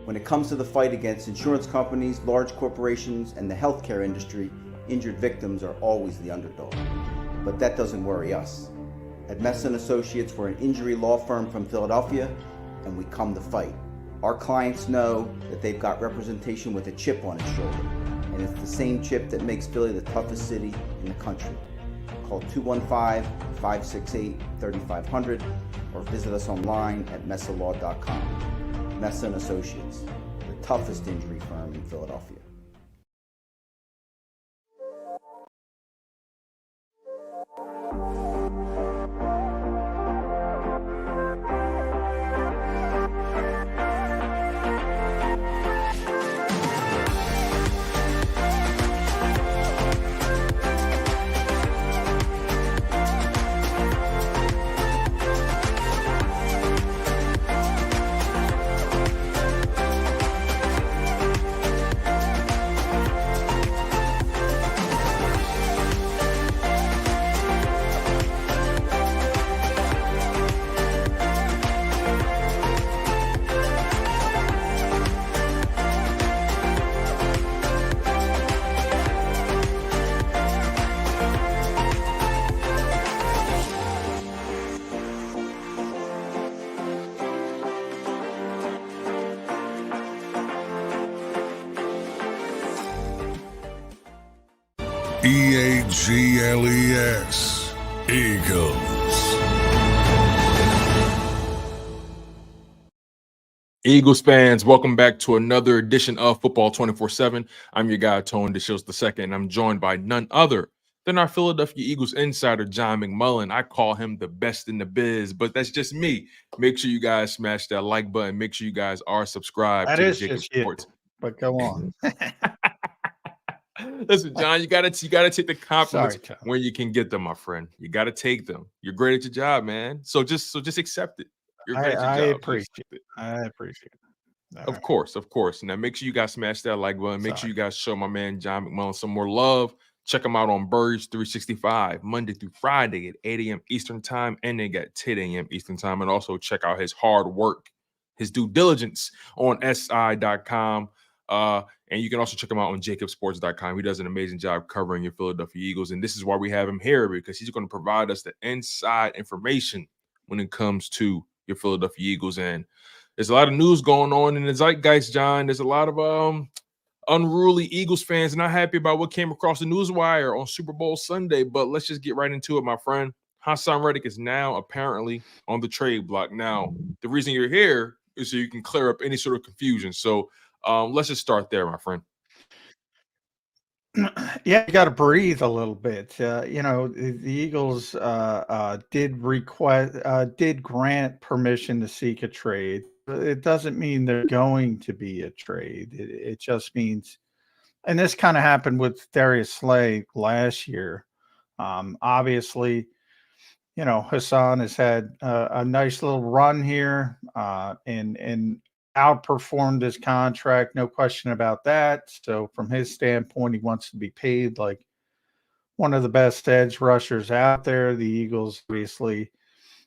When it comes to the fight against insurance companies, large corporations, and the healthcare industry, injured victims are always the underdog. But that doesn't worry us. At Messa & Associates, we're an injury law firm from Philadelphia, and we come to fight. Our clients know that they've got representation with a chip on its shoulder, and it's the same chip that makes Philly the toughest city in the country. Call 215-568-3500 or visit us online at messalaw.com. Messa & Associates, the toughest injury firm in Philadelphia. EAGLES, Eagles. Eagles fans, welcome back to another edition of Football 24/7. I'm your guy, Tone DeShields II, and I'm joined by none other than our Philadelphia Eagles insider, John McMullen. I call him the best in the biz, but that's just me. Make sure you guys smash that like button. Make sure you guys are subscribed to JAKIB Sports. But go on. Listen, John, you gotta take the compliments when you can get them, my friend. You gotta take them. You're great at your job, man. So just accept it. You're great at your job. I appreciate it. Of course. Now make sure you guys smash that like button. Make sure you guys show my man John McMullen some more love. Check him out on Birds 365 Monday through Friday at 8 a.m. Eastern time, and they got 10 a.m. Eastern time. And also check out his hard work, his due diligence on si.com. And you can also check him out on jakibsports.com. He does an amazing job covering your Philadelphia Eagles. And this is why we have him here, because he's going to provide us the inside information when it comes to your Philadelphia Eagles. And there's a lot of news going on in the zeitgeist, John. There's a lot of unruly Eagles fans not happy about what came across the newswire on Super Bowl Sunday. But let's just get right into it, my friend. Hassan Reddick is now apparently on the trade block. Now, the reason you're here is so you can clear up any sort of confusion. So let's just start there, my friend. Yeah, you got to breathe a little bit. The Eagles did grant permission to seek a trade. It doesn't mean they're going to be a trade. It just means, and this kind of happened with Darius Slay last year. Obviously, Hassan has had a nice little run here and outperformed his contract, no question about that. So from his standpoint, he wants to be paid like one of the best edge rushers out there. The Eagles obviously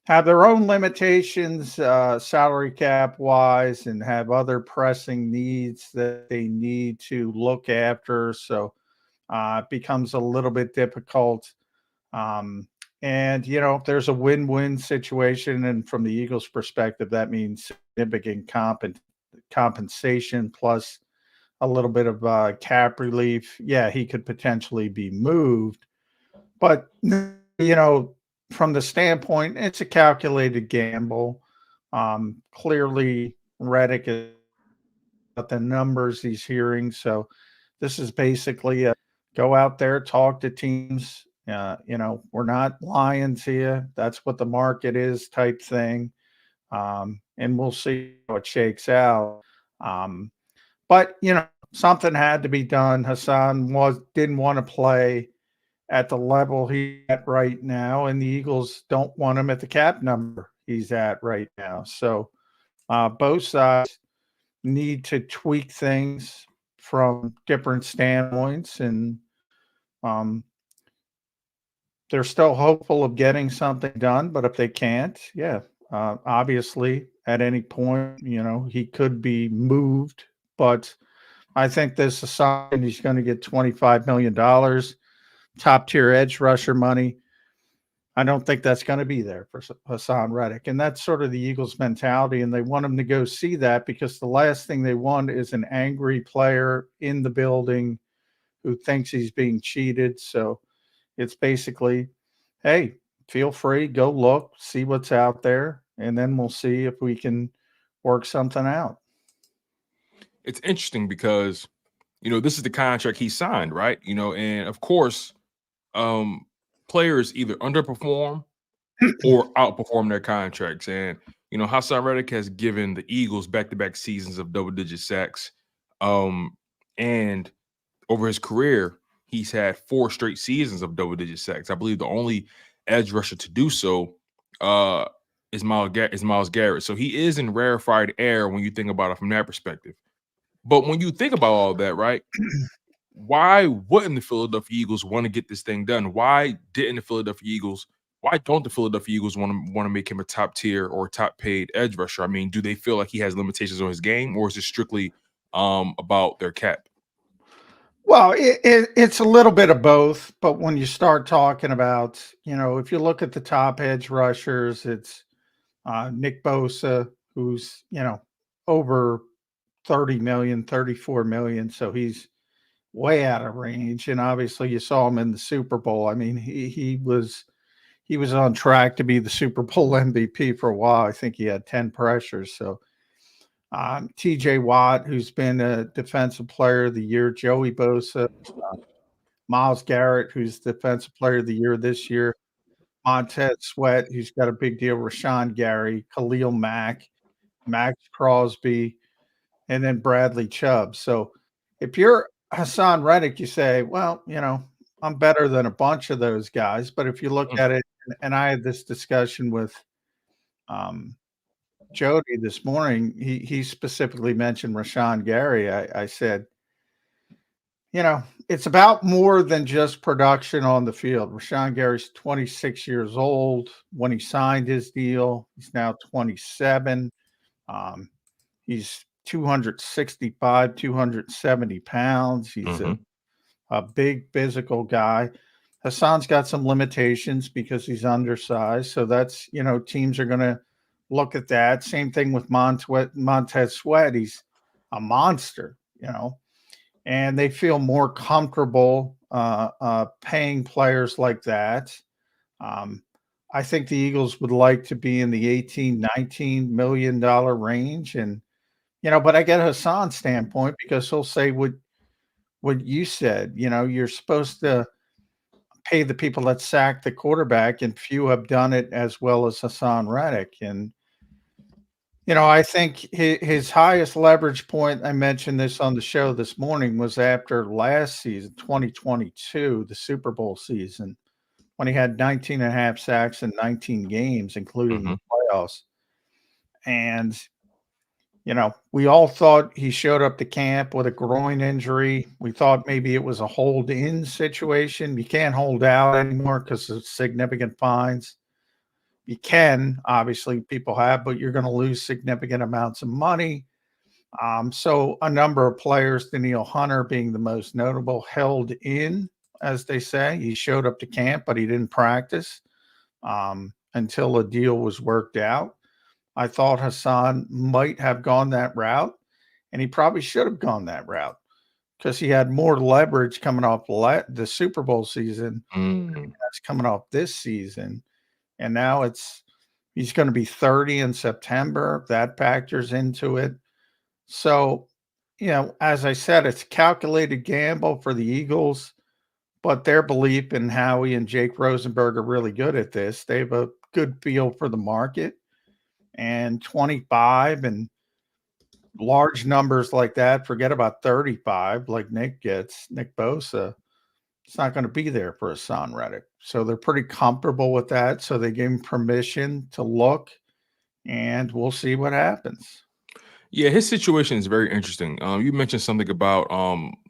have their own limitations, salary cap wise, and have other pressing needs that they need to look after. So it becomes a little bit difficult. And, there's a win-win situation. And from the Eagles' perspective, that means significant compensation plus a little bit of cap relief. Yeah, he could potentially be moved. But, from the standpoint, it's a calculated gamble. Clearly, Reddick is about the numbers he's hearing. So this is basically a go out there, talk to teams. We're not lying to you. That's what the market is type thing. And we'll see how it shakes out. But, something had to be done. Hassan didn't want to play at the level he's at right now, and the Eagles don't want him at the cap number he's at right now. So both sides need to tweak things from different standpoints, and they're still hopeful of getting something done. But if they can't, Obviously, at any point, he could be moved, but I think this aside, he's going to get $25 million, top tier edge rusher money. I don't think that's going to be there for Hassan Reddick. And that's sort of the Eagles' mentality. And they want him to go see that because the last thing they want is an angry player in the building who thinks he's being cheated. So it's basically, hey, feel free, go look, see what's out there, and then we'll see if we can work something out. It's interesting because, this is the contract he signed, right? And of course, players either underperform or outperform their contracts. And, Hassan Reddick has given the Eagles back-to-back seasons of double-digit sacks. And over his career, he's had 4 straight seasons of double-digit sacks. I believe the only edge rusher to do so is Myles Garrett. So he is in rarefied air when you think about it from that perspective. But when you think about all that, right, why wouldn't the Philadelphia Eagles want to get this thing done? Why don't the Philadelphia Eagles want to make him a top tier or top paid edge rusher? I mean, do they feel like he has limitations on his game, or is it strictly about their cap? Well, it's a little bit of both, but when you start talking about, if you look at the top edge rushers, it's Nick Bosa, who's, over 30 million, 34 million. So he's way out of range. And obviously you saw him in the Super Bowl. I mean, he was on track to be the Super Bowl MVP for a while. I think he had 10 pressures. So TJ Watt, who's been a defensive player of the year, Joey Bosa, Myles Garrett, who's defensive player of the year this year, Montez Sweat, who's got a big deal, Rashawn Gary, Khalil Mack, Max Crosby, and then Bradley Chubb. So if you're Hassan Reddick, you say, well, I'm better than a bunch of those guys. But if you look at it, and I had this discussion with Jody this morning, he specifically mentioned Rashawn Gary. I said, it's about more than just production on the field. Rashawn Gary's 26 years old. When he signed his deal, he's now 27. He's 265, 270 pounds. He's a big physical guy. Hassan's got some limitations because he's undersized. So that's, teams are going to look at that. Same thing with Montez Sweat. He's a monster, and they feel more comfortable paying players like that. I think the Eagles would like to be in the $18-19 million range. And, but I get Hassan's standpoint because he'll say what you said, you're supposed to pay the people that sack the quarterback, and few have done it as well as Hassan Reddick. And, I think his highest leverage point, I mentioned this on the show this morning, was after last season, 2022, the Super Bowl season, when he had 19.5 sacks in 19 games, including the playoffs. And, we all thought he showed up to camp with a groin injury. We thought maybe it was a hold-in situation. You can't hold out anymore because of significant fines. You can, obviously, people have, but you're going to lose significant amounts of money. So a number of players, Danielle Hunter being the most notable, held in, as they say. He showed up to camp, but he didn't practice until a deal was worked out. I thought Hassan might have gone that route, and he probably should have gone that route because he had more leverage coming off the Super Bowl season that's coming off this season. And now he's going to be 30 in September. That factors into it. So, as I said, it's a calculated gamble for the Eagles, but their belief in Howie and Jake Rosenberg are really good at this. They have a good feel for the market, and 25 and large numbers like that, forget about 35 like Nick Bosa. It's not going to be there for Hassan Reddick. So they're pretty comfortable with that. So they gave him permission to look, and we'll see what happens. Yeah, his situation is very interesting. You mentioned something about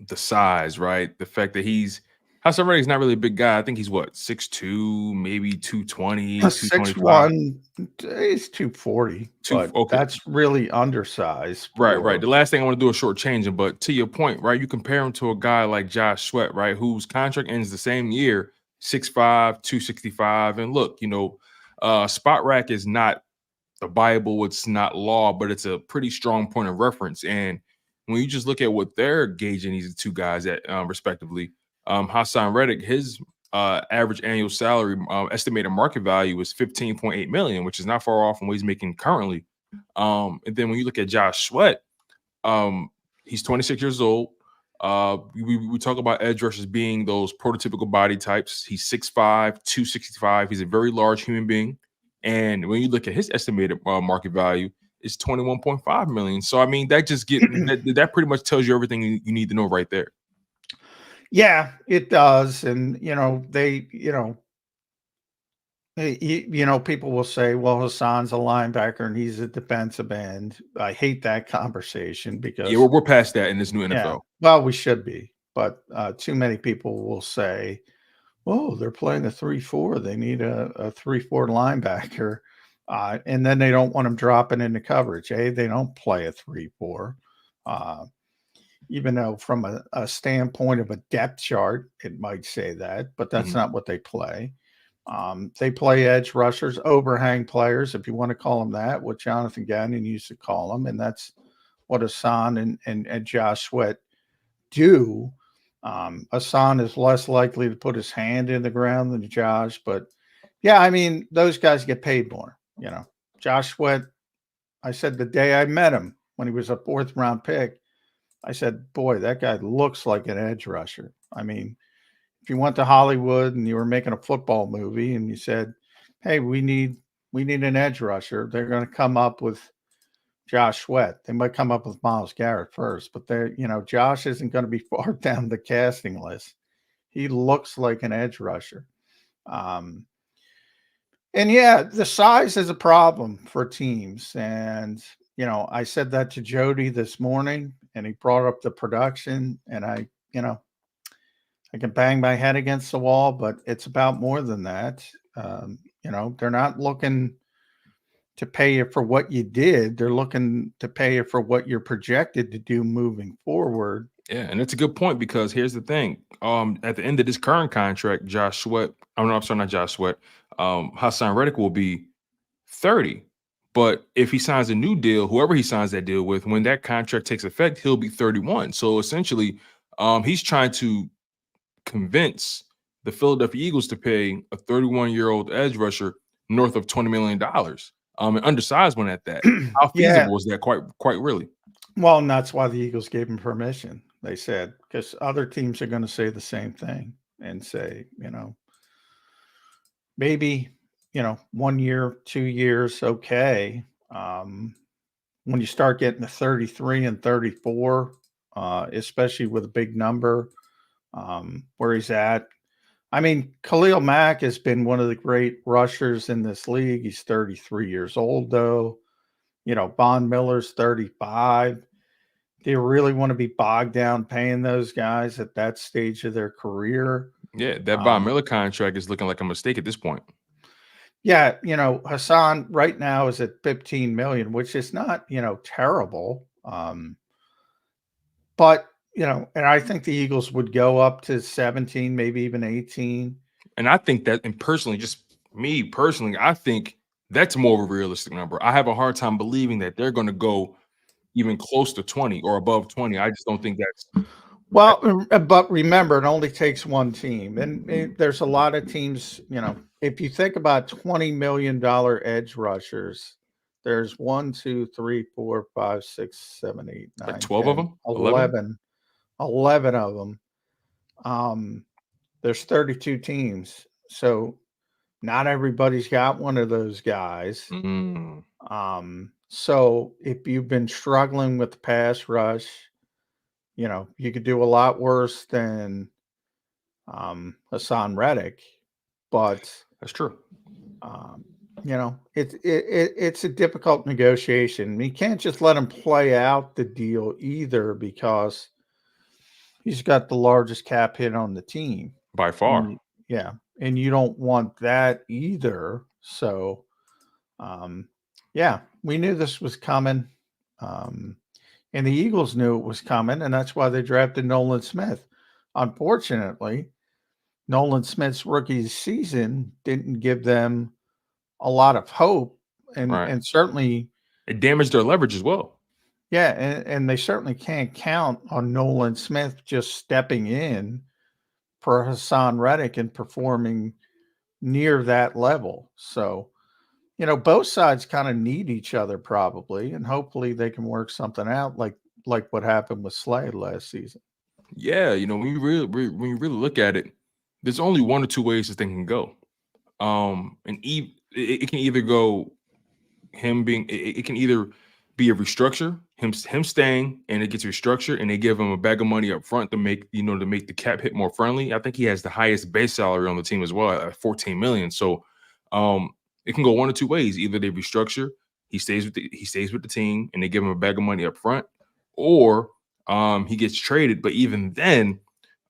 the size, right? The fact that he's Hassan Reddick's not really a big guy. I think he's what, 6'2", maybe 220, 225. 6'1", he's 240, but Okay. that's really undersized. Right. The last thing I want to do is short changing, but to your point, right? You compare him to a guy like Josh Sweat, right? Whose contract ends the same year, 6'5", 265. And look, spot rack is not the Bible, it's not law, but it's a pretty strong point of reference. And when you just look at what they're gauging these two guys at, respectively, Hassan Reddick, his average annual salary, estimated market value is $15.8 million, which is not far off from what he's making currently. And then when you look at Josh Sweat, he's 26 years old. We talk about edge rushers being those prototypical body types. He's 6'5", 265. He's a very large human being. And when you look at his estimated market value, it's $21.5 million. So I mean, that just that pretty much tells you everything you need to know right there. Yeah, it does. And people will say, well, Hassan's a linebacker and he's a defensive end. I hate that conversation because we're past that in this new NFL. Yeah, well, we should be, but too many people will say, oh, they're playing a 3-4. They need a 3-4 linebacker. And then they don't want them dropping into coverage. They don't play a 3-4. Even though from a standpoint of a depth chart, it might say that, but that's not what they play. They play edge rushers, overhang players, if you want to call them that, what Jonathan Gannon used to call them. And that's what Hassan and Josh Sweat do. Hassan is less likely to put his hand in the ground than Josh, but yeah, I mean, those guys get paid more. Josh Sweat, I said the day I met him when he was a 4th round pick, I said, boy, that guy looks like an edge rusher. I mean, if you went to Hollywood and you were making a football movie and you said, hey, we need an edge rusher, they're going to come up with Josh Sweat. They might come up with Myles Garrett first, but Josh isn't going to be far down the casting list. He looks like an edge rusher. And yeah, the size is a problem for teams. And, I said that to Jody this morning and he brought up the production and I can bang my head against the wall, but it's about more than that. They're not looking to pay you for what you did. They're looking to pay you for what you're projected to do moving forward. Yeah, and it's a good point because here's the thing. At the end of this current contract, Hassan Reddick will be 30. But if he signs a new deal, whoever he signs that deal with, when that contract takes effect, he'll be 31. So essentially, he's trying to convince the Philadelphia Eagles to pay a 31-year-old edge rusher north of $20 million. An undersized one at that. How feasible is that? Quite really. Well, and that's why the Eagles gave him permission. They said, because other teams are going to say the same thing and say, maybe, 1 year, 2 years, okay. When you start getting to 33 and 34, especially with a big number, where he's at. I mean, Khalil Mack has been one of the great rushers in this league. He's 33 years old, though. Von Miller's 35. Do you really want to be bogged down paying those guys at that stage of their career? Yeah, that Von Miller contract is looking like a mistake at this point. Yeah, Hassan right now is at $15 million, which is not, terrible. But and I think the Eagles would go up to 17, maybe even 18. And I think that, and personally, just me personally, I think that's more of a realistic number. I have a hard time believing that they're going to go even close to 20 or above 20. I just don't think that's. Well, but remember, it only takes one team. And there's a lot of teams, if you think about $20 million edge rushers, there's 1, 2, 3, 4, 5, 6, 7, 8, 9, like 12 10, of them? 11 of them. There's 32 teams. So not everybody's got one of those guys. So if you've been struggling with the pass rush, you could do a lot worse than Hassan Reddick, but that's true. It's a difficult negotiation. You can't just let him play out the deal either because he's got the largest cap hit on the team. by far. And yeah, and you don't want that either. So, yeah, we knew this was coming, um, and the Eagles knew it was coming, and that's why they drafted Nolan Smith. Unfortunately, Nolan Smith's rookie season didn't give them a lot of hope, Right. and certainly, It damaged their leverage as well. yeah, and they certainly can't count on Nolan Smith just stepping in for Hassan Reddick and performing near that level. So, both sides kind of need each other probably, and hopefully they can work something out like what happened with Slade last season. Yeah, when you really look at it, there's only one or two ways this thing can go. It can either go it can either be a restructure, him staying, and it gets restructured, and they give him a bag of money up front to make the cap hit more friendly. I think he has the highest base salary on the team as well at 14 million. So it can go one or two ways. Either they restructure, he stays with the team, and they give him a bag of money up front, or he gets traded. But even then,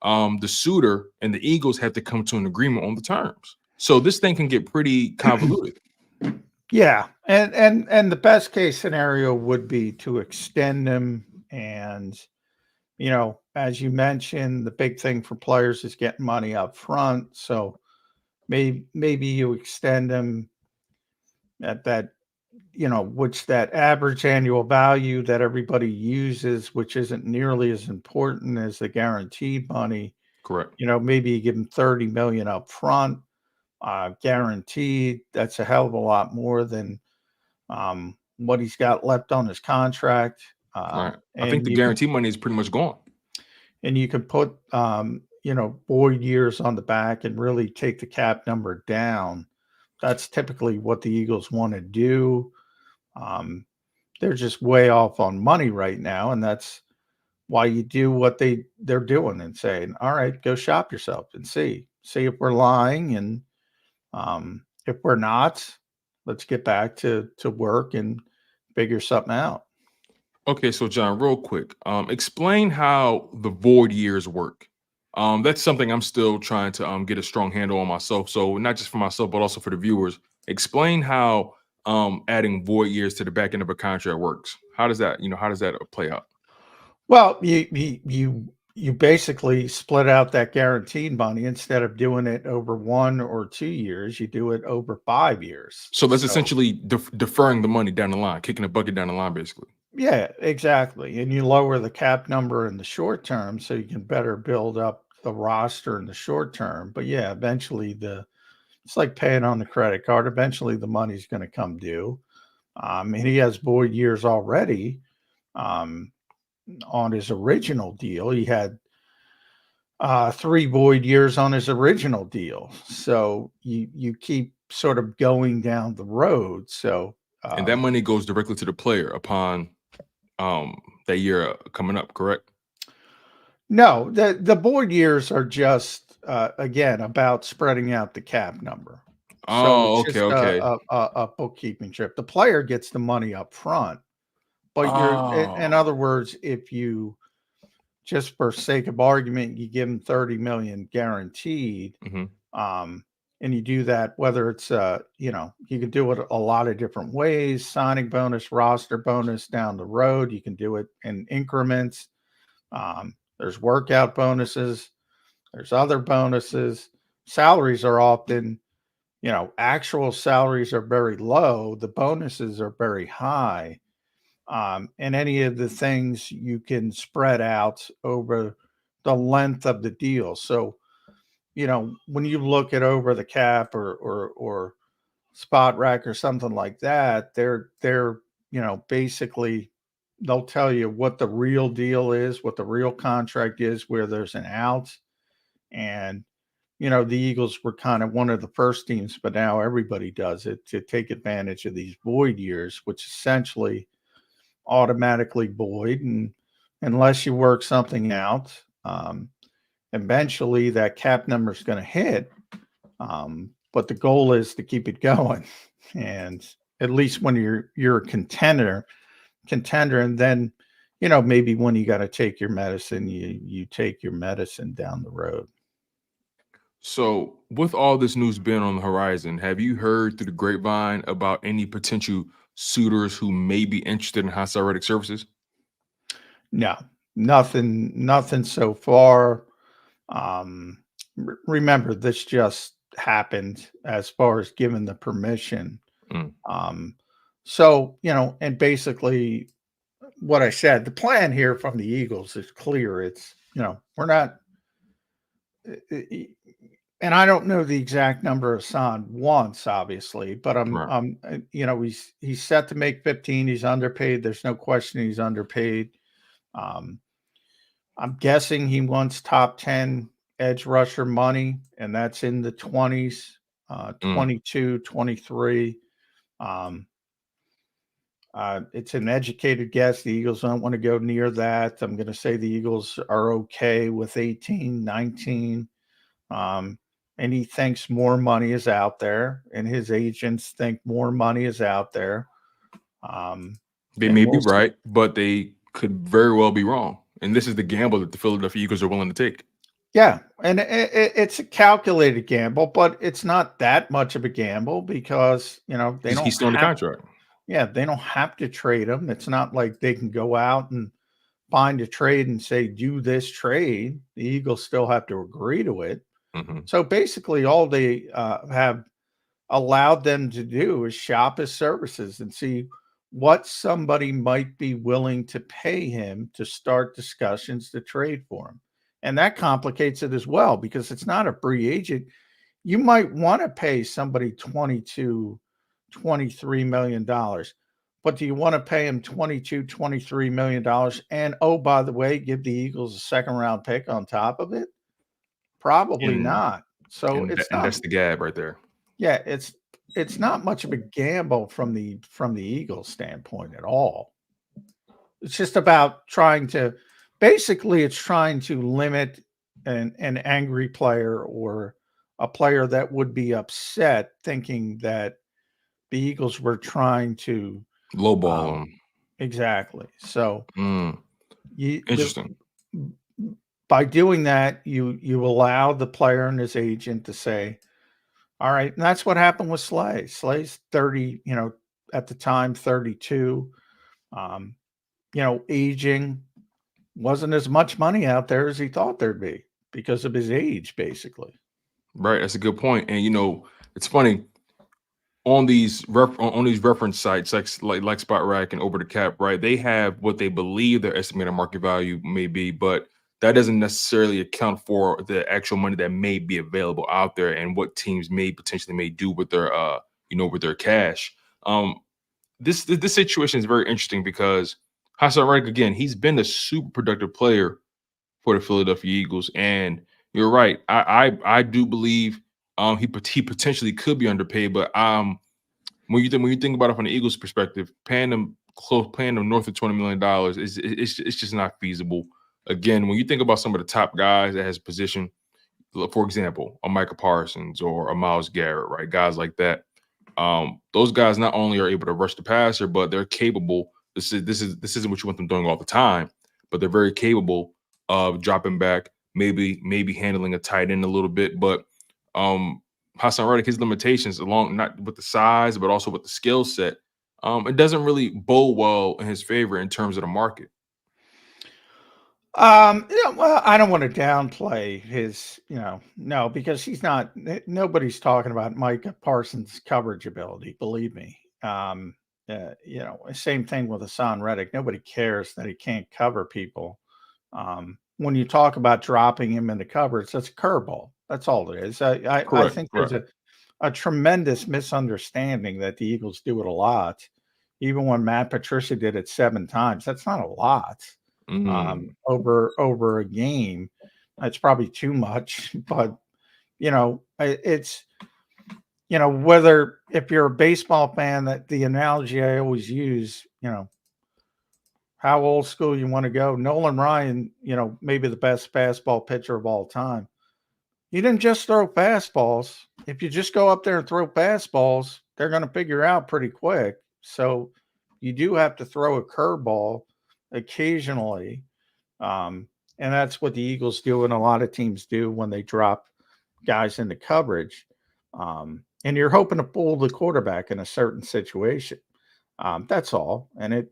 the suitor and the Eagles have to come to an agreement on the terms. So this thing can get pretty convoluted. Yeah, and the best case scenario would be to extend them, and as you mentioned, the big thing for players is getting money up front. So maybe you extend them at that, which that average annual value that everybody uses, which isn't nearly as important as the guaranteed money. Correct. Maybe you give them 30 million up front, guaranteed. That's a hell of a lot more than what he's got left on his contract. Right. I think the guarantee money is pretty much gone. And you can put, void years on the back and really take the cap number down. That's typically what the Eagles want to do. They're just way off on money right now, and that's why you do what they're doing and saying, all right, go shop yourself and see if we're lying, and if we're not, let's get back to work and figure something out. Okay, so John, real quick, explain how the void years work. That's something I'm still trying to get a strong handle on myself. So not just for myself, but also for the viewers. Explain how adding void years to the back end of a contract works. How does that play out? Well, you basically split out that guaranteed money. Instead of doing it over 1 or 2 years, you do it over 5 years. So that's essentially deferring the money down the line, kicking the bucket down the line, basically. Yeah, exactly. And you lower the cap number in the short term so you can better build up the roster in the short term. But yeah, eventually it's like paying on the credit card. Eventually the money's going to come due. And he has void years already. On his original deal, he had 3 void years on his original deal. So you keep sort of going down the road. So and that money goes directly to the player upon that year coming up, correct? No, the void years are just again about spreading out the cap number. Oh, so it's okay. A bookkeeping trip. The player gets the money up front, but in other words, if you, just for sake of argument, you give him 30 million guaranteed, and you do that, whether it's you can do it a lot of different ways: signing bonus, roster bonus down the road. You can do it in increments. There's workout bonuses. There's other bonuses. Salaries are often, actual salaries are very low. The bonuses are very high. And any of the things you can spread out over the length of the deal. So, when you look at over the cap or spot rack or something like that, they're basically, they'll tell you what the real deal is, what the real contract is, where there's an out. And, the Eagles were kind of one of the first teams, but now everybody does it to take advantage of these void years, which essentially automatically void. And unless you work something out, eventually that cap number is going to hit. But the goal is to keep it going. And at least when you're a contender, and then, maybe when you got to take your medicine, you take your medicine down the road. So, with all this news being on the horizon, have you heard through the grapevine about any potential suitors who may be interested in Hassan Reddick services? No, nothing so far. Remember, this just happened as far as giving the permission. Mm, Um, so, and basically what I said, the plan here from the Eagles is clear. It's, we're not, and I don't know the exact number Hassan wants, obviously, but right. he's set to make 15. He's underpaid. There's no question he's underpaid. Um, I'm guessing he wants top 10 edge rusher money, and that's in the 20s, Mm, 22, 23. Um, it's an educated guess. The Eagles don't want to go near that. I'm going to say the Eagles are okay with 18, 19. And he thinks more money is out there, and his agents think more money is out there. they And may be we'll see. right, but they could very well be wrong. And this is the gamble that the Philadelphia Eagles are willing to take. Yeah, and it's a calculated gamble, but it's not that much of a gamble because they He's don't still under have. contract. Yeah, they don't have to trade him. It's not like they can go out and find a trade and say do this trade. The Eagles still have to agree to it. Hmm. So basically, all they have allowed them to do is shop his services and see what somebody might be willing to pay him to start discussions to trade for him. And that complicates it as well because it's not a free agent. You might want to pay somebody 22, 23 million dollars. But do you want to pay him 22, 23 million dollars and oh, by the way, give the Eagles a second round pick on top of it? Probably And not. So and it's and not. that's the gab right there. Yeah, it's not much of a gamble from the Eagles standpoint at all. It's just about trying to basically it's trying to limit an angry player or a player that would be upset thinking that the Eagles were trying to Lowball um, him. exactly. So Mm, you the interesting. by doing that, you allow the player and his agent to say, all right, and that's what happened with Slay. Slay's 30, at the time 32. Um, aging wasn't as much money out there as he thought there'd be because of his age, basically. Right, that's a good point. And it's funny on on these reference sites like Spot Rack and Over the Cap, right? They have what they believe their estimated market value may be, but that doesn't necessarily account for the actual money that may be available out there and what teams may potentially may do with their with their cash. Um, this situation is very interesting because Hassan Reddick, again, he's been a super productive player for the Philadelphia Eagles. And you're right. I do believe he potentially could be underpaid, but when you think about it from the Eagles' perspective, paying them north of $20 million is it's just not feasible. Again, when you think about some of the top guys that has position, for example, a Micah Parsons or a Myles Garrett, right? Guys like that. Those guys not only are able to rush the passer, but they're capable. This isn't what you want them doing all the time, but they're very capable of dropping back, maybe handling a tight end a little bit. But Hassan Reddick, his limitations, along not with the size, but also with the skill set, it doesn't really bode well in his favor in terms of the market. Well, I don't want to downplay his, no, because he's not. Nobody's talking about Micah Parsons' coverage ability. Believe me. Same thing with Hassan Reddick. Nobody cares that he can't cover people. When you talk about dropping him into coverage, that's a curveball. That's all it is. I Correct. think there's Right. a tremendous misunderstanding that the Eagles do it a lot. Even when Matt Patricia did it 7 times, that's not a lot Mm, over a game. That's probably too much, but it's whether if you're a baseball fan, that the analogy I always use, how old school you want to go. Nolan Ryan, maybe the best fastball pitcher of all time. He didn't just throw fastballs. If you just go up there and throw fastballs, they're going to figure out pretty quick. So you do have to throw a curveball occasionally. And that's what the Eagles do, and a lot of teams do when they drop guys into coverage, and you're hoping to pull the quarterback in a certain situation. That's all. And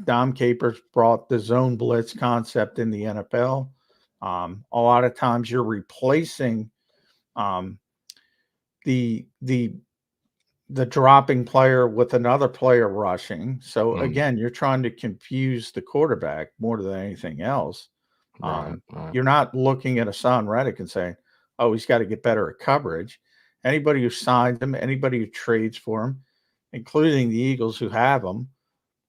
Dom Capers brought the zone blitz concept in the NFL. A lot of times you're replacing the dropping player with another player rushing. So again, you're trying to confuse the quarterback more than anything else. Right. You're not looking at Hassan Reddick and saying, "Oh, he's got to get better at coverage." Anybody who signs him, anybody who trades for him, including the Eagles who have him,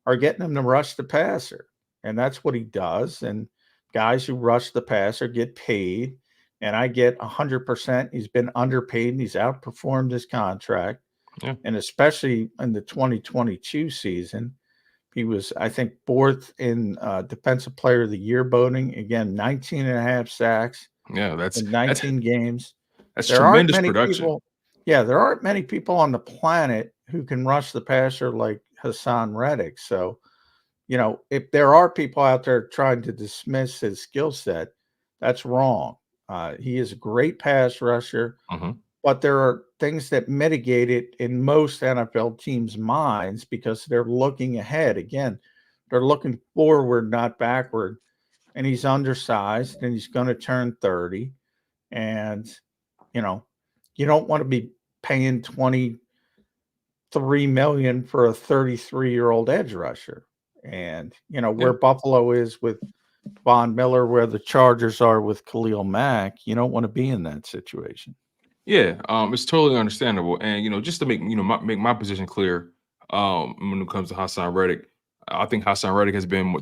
are getting him to rush the passer. And that's what he does. And guys who rush the passer get paid. And I get 100%. He's been underpaid and he's outperformed his contract. Yeah. And especially in the 2022 season, he was, I think, 4th in Defensive Player of the Year voting. Again, 19 and a half sacks. Yeah, in 19 games. That's There aren't tremendous many production. people. Yeah, there aren't many people on the planet who can rush the passer like Hassan Reddick. So, if there are people out there trying to dismiss his skill set, that's wrong. He is a great pass rusher, but there are things that mitigate it in most NFL teams' minds because they're looking ahead. Again, they're looking forward, not backward. And he's undersized and he's going to turn 30. And, you don't want to be paying $23 million for a 33-year-old edge rusher. And, where Buffalo is with Von Miller, where the Chargers are with Khalil Mack, you don't want to be in that situation. Yeah, it's totally understandable. And just to make make my position clear, when it comes to Hassan Reddick, I think Hassan Reddick has been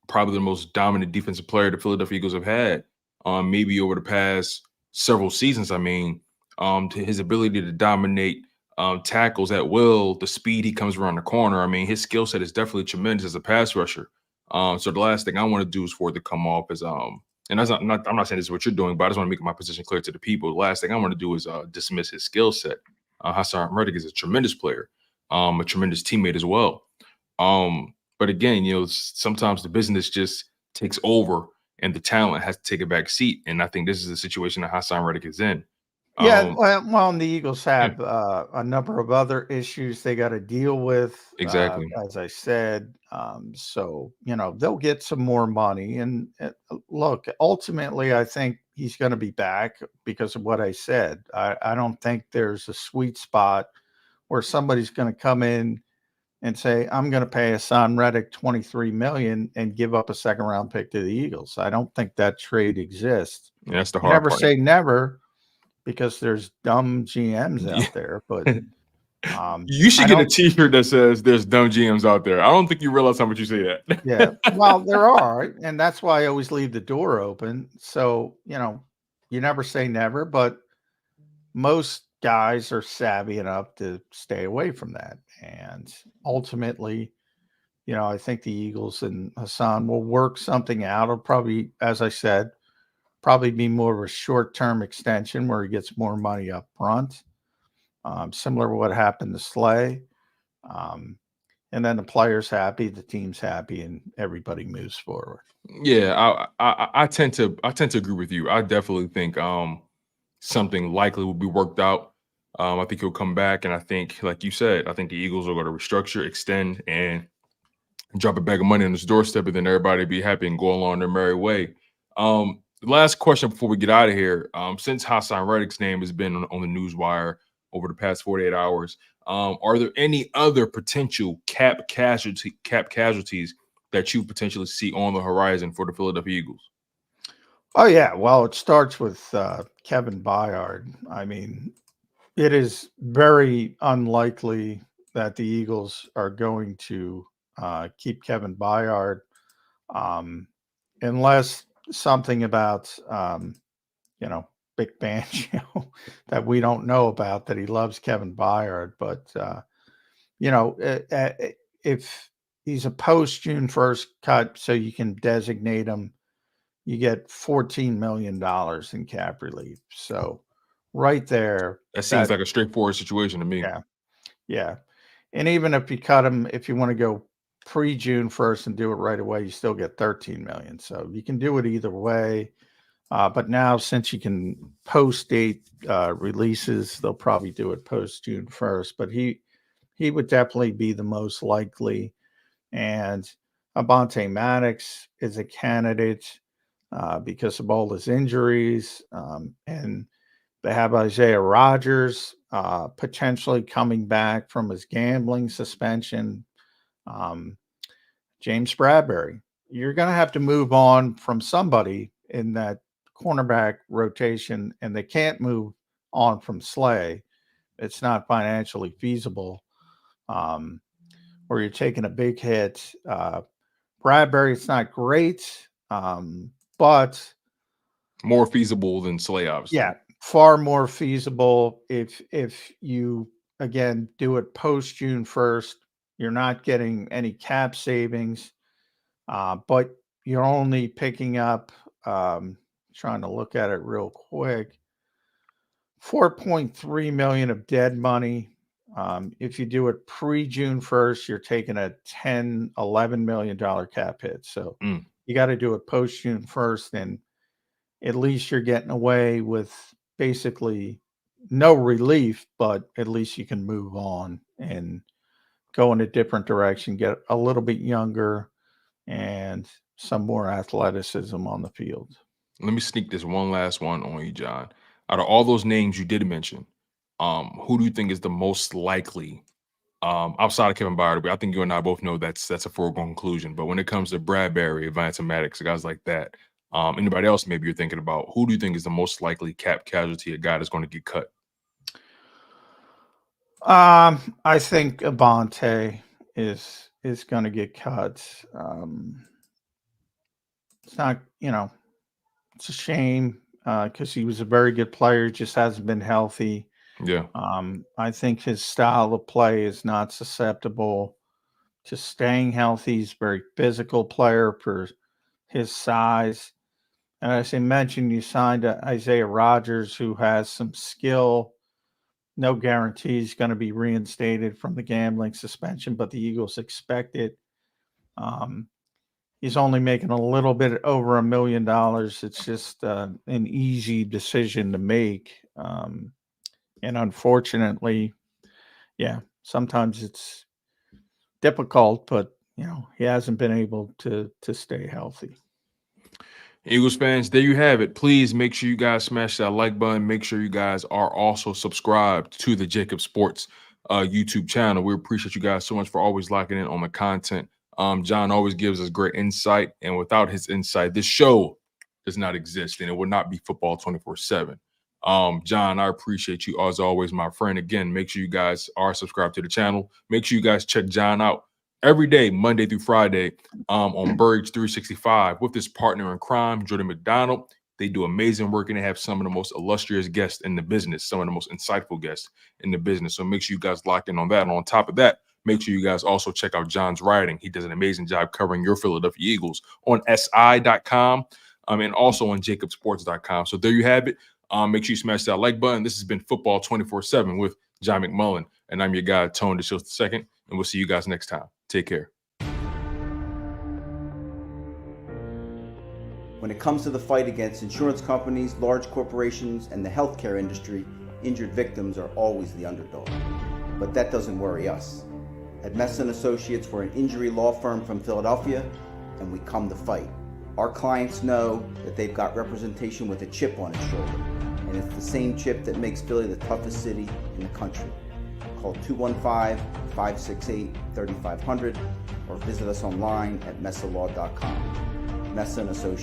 probably the most dominant defensive player the Philadelphia Eagles have had, maybe over the past several seasons. I mean, to his ability to dominate tackles at will, the speed he comes around the corner. I mean, his skill set is definitely tremendous as a pass rusher. So the last thing I want to do is for it to come off as and that's I'm not saying this is what you're doing, but I just want to make my position clear to the people. The last thing I want to do is dismiss his skill set. Hassan Reddick is a tremendous player, a tremendous teammate as well. But again, sometimes the business just takes over and the talent has to take a back seat. And I think this is the situation that Hassan Reddick is in. Yeah, well, and the Eagles have a number of other issues they got to deal with. Exactly. As I said, so they'll get some more money. And look, ultimately, I think he's going to be back because of what I said. I don't think there's a sweet spot where somebody's going to come in and say, "I'm going to pay Hassan Reddick $23 million and give up a 2nd-round pick to the Eagles." I don't think that trade exists. Yeah, that's the You hard never part. say never, because there's dumb GMs out there, but you should get a t-shirt that says there's dumb GMs out there. I don't think you realize how much you say that. Yeah, well, there are, and that's why I always leave the door open. So, you never say never, but most guys are savvy enough to stay away from that. And ultimately, I think the Eagles and Hassan will work something out. It'll probably, as I said, be more of a short-term extension where he gets more money up front, similar to what happened to Slay. And then the player's happy, the team's happy, and everybody moves forward. Yeah, I tend to agree with you. I definitely think something likely will be worked out. I think he'll come back, and I think, like you said, I think the Eagles are going to restructure, extend, and drop a bag of money on his doorstep, and then everybody be happy and go along their merry way. Last question before we get out of here. Since Hassan Reddick's name has been on the news wire over the past 48 hours, are there any other potential cap casualties that you potentially see on the horizon for the Philadelphia Eagles? Oh, yeah. Well, it starts with Kevin Byard. I mean, it is very unlikely that the Eagles are going to keep Kevin Byard unless something about, Big Banjo that we don't know about, that he loves Kevin Byard. But, if he's a post June 1st cut, so you can designate him, you get $14 million in cap relief. So right there. That seems like a straightforward situation to me. Yeah. Yeah. And even if you cut him, if you want to go pre-June 1st and do it right away, you still get $13 million. So you can do it either way. But now, since you can post date releases, they'll probably do it post June 1st. But he would definitely be the most likely. And Avonte Maddox is a candidate because of all his injuries. And they have Isaiah Rodgers potentially coming back from his gambling suspension. James Bradbury. You're going to have to move on from somebody in that cornerback rotation, and they can't move on from Slay. It's not financially feasible. Or you're taking a big hit. Bradbury, it's not great, but more feasible than Slay, obviously. Yeah, far more feasible if you again do it post June 1st. You're not getting any cap savings, but you're only picking up. Trying to look at it real quick. $4.3 million of dead money. If you do it pre-June 1st, you're taking a $11 million cap hit. So you got to do it post-June 1st, and at least you're getting away with basically no relief, but at least you can move on and go in a different direction, get a little bit younger and some more athleticism on the field. Let me sneak this one last one on you, John. Out of all those names you did mention, who do you think is the most likely outside of Kevin Byard? I think you and I both know that's a foregone conclusion. But when it comes to Bradbury, Avonte Maddox, guys like that, anybody else maybe you're thinking about, who do you think is the most likely cap casualty, a guy that's going to get cut? I think Avonte is going to get cut. It's not, it's a shame because he was a very good player, just hasn't been healthy. Yeah. I think his style of play is not susceptible to staying healthy. He's a very physical player for his size. And as I mentioned, you signed Isaiah Rodgers, who has some skill. No guarantee he's going to be reinstated from the gambling suspension, but the Eagles expect it. He's only making a little bit over $1 million. It's just an easy decision to make. And unfortunately, sometimes it's difficult, but he hasn't been able to stay healthy. Eagles fans, there you have it. Please make sure you guys smash that like button. Make sure you guys are also subscribed to the JAKIB Sports YouTube channel. We appreciate you guys so much for always locking in on the content. John always gives us great insight, and without his insight, this show does not exist, and it would not be football 24/7. John, I appreciate you as always, my friend. Again, make sure you guys are subscribed to the channel. Make sure you guys check John out every day, Monday through Friday, on Birds 365 with his partner in crime, Jordan McDonald. They do amazing work, and they have some of the most illustrious guests in the business, some of the most insightful guests in the business. So make sure you guys lock in on that. And on top of that, make sure you guys also check out John's writing. He does an amazing job covering your Philadelphia Eagles on SI.com and also on JAKIBsports.com. So there you have it. Make sure you smash that like button. This has been Football 24/7 with John McMullen, and I'm your guy, Tone DeShields II, and we'll see you guys next time. Take care. When it comes to the fight against insurance companies, large corporations, and the healthcare industry, injured victims are always the underdog. But that doesn't worry us. At Messon Associates, we're an injury law firm from Philadelphia, and we come to fight. Our clients know that they've got representation with a chip on its shoulder, and it's the same chip that makes Philly the toughest city in the country. Call 215-568-3500 or visit us online at messalaw.com. Messon Associates.